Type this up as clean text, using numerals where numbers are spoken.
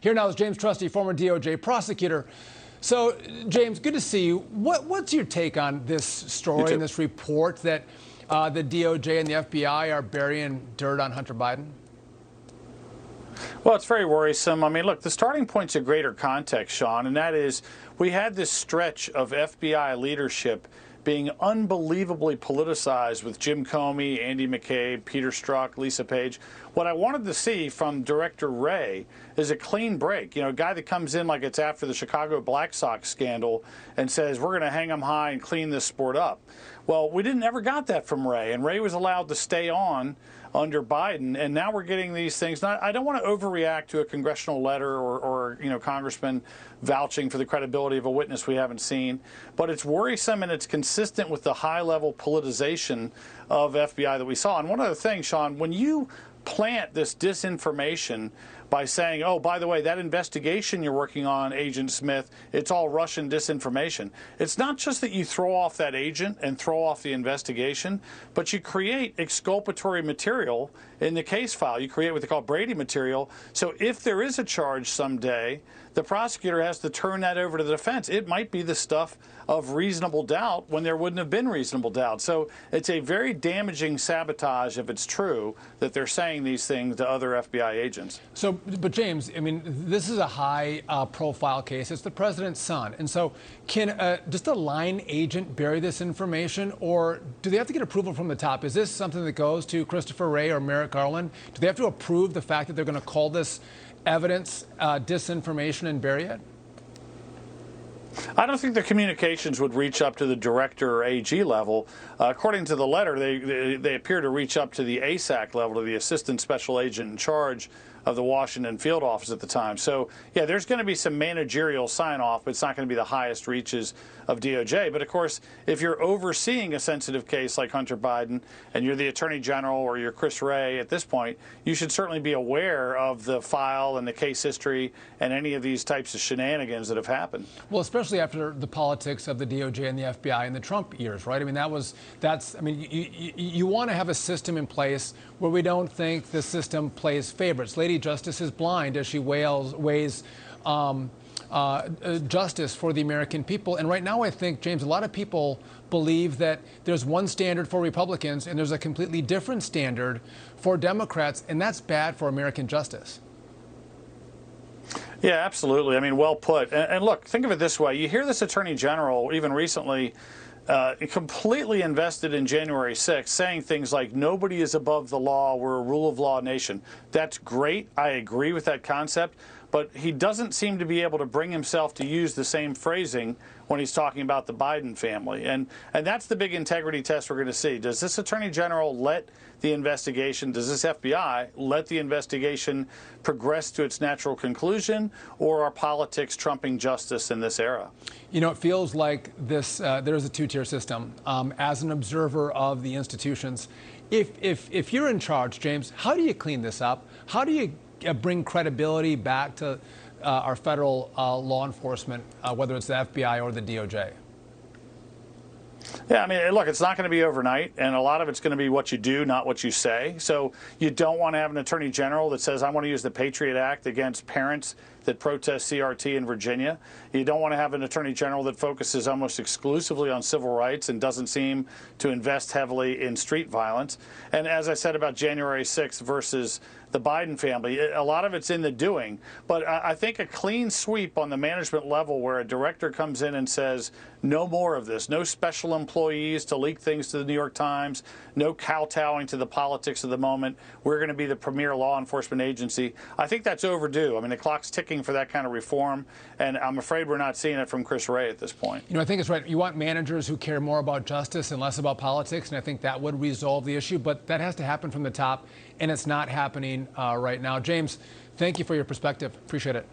Here now is James Trusty, former DOJ prosecutor. So, James, good to see you. What's your take on this story and this report that the DOJ and the FBI are burying dirt on Hunter Biden? Well, it's very worrisome. I mean, look, the starting point's a greater context, Sean, and that is we had this stretch of FBI leadership being unbelievably politicized with Jim Comey, Andy McCabe, Peter Strzok, Lisa Page. What I wanted to see from Director Wray is a clean break. You know, a guy that comes in like it's after the Chicago Black Sox scandal and says, we're going to hang them high and clean this sport up. Well, we never got that from Wray, and Wray was allowed to stay on under Biden, and now we're getting these things. Now, I don't want to overreact to a congressional letter or congressman vouching for the credibility of a witness we haven't seen, but it's worrisome and it's consistent with the high-level politicization of FBI that we saw. And one other thing, Sean, when you plant this disinformation by saying, oh, by the way, that investigation you're working on, Agent Smith, it's all Russian disinformation. It's not just that you throw off that agent and throw off the investigation, but you create exculpatory material in the case file. You create what they call Brady material. So if there is a charge someday, the prosecutor has to turn that over to the defense. It might be the stuff of reasonable doubt when there wouldn't have been reasonable doubt. So it's a very damaging sabotage if it's true that they're saying these things to other FBI agents. So, but James, I mean, this is a high-profile case. It's the president's son. And so can just a line agent bury this information, or do they have to get approval from the top? Is this something that goes to Christopher Wray or Merrick Garland? Do they have to approve the fact that they're going to call this evidence disinformation and bury it? I don't think the communications would reach up to the director or AG level. According to the letter, they appear to reach up to the ASAC level, to the Assistant Special Agent in charge of the Washington field office at the time. So, yeah, there's going to be some managerial sign-off, but it's not going to be the highest reaches of DOJ. But, of course, if you're overseeing a sensitive case like Hunter Biden and you're the Attorney General or you're Chris Wray at this point, you should certainly be aware of the file and the case history and any of these types of shenanigans that have happened. Well, especially after the politics of the DOJ and the FBI in the Trump years, right? I mean, you want to have a system in place where we don't think the system plays favorites. Lady Justice is blind as she weighs justice for the American people. And right now, I think, James, a lot of people believe that there's one standard for Republicans and there's a completely different standard for Democrats, and that's bad for American justice. Yeah, absolutely. I mean, well put. And look, think of it this way. You hear this Attorney General, even recently, completely invested in January 6th, saying things like, nobody is above the law, we're a rule of law nation. That's great. I agree with that concept. But he doesn't seem to be able to bring himself to use the same phrasing when he's talking about the Biden family. And that's the big integrity test we're going to see. Does this Attorney General let the investigation, does this FBI let the investigation progress to its natural conclusion, or are politics trumping justice in this era? You know, it feels like this. There's a two-tier system. As an observer of the institutions, if you're in charge, James, how do you clean this up? How do you bring credibility back to our federal law enforcement, whether it's the FBI or the DOJ? Yeah, I mean, look, it's not going to be overnight, and a lot of it's going to be what you do, not what you say. So you don't want to have an attorney general that says, I want to use the Patriot Act against parents that protest CRT in Virginia. You don't want to have an attorney general that focuses almost exclusively on civil rights and doesn't seem to invest heavily in street violence. And as I said about January 6th versus the Biden family, a lot of it's in the doing. But I think a clean sweep on the management level where a director comes in and says, no more of this, no special employees to leak things to the New York Times, no kowtowing to the politics of the moment. We're going to be the premier law enforcement agency. I think that's overdue. I mean, the clock's ticking for that kind of reform, and I'm afraid we're not seeing it from Chris Wray at this point. You know, I think it's right. You want managers who care more about justice and less about politics, and I think that would resolve the issue, but that has to happen from the top, and it's not happening right now. James, thank you for your perspective. Appreciate it.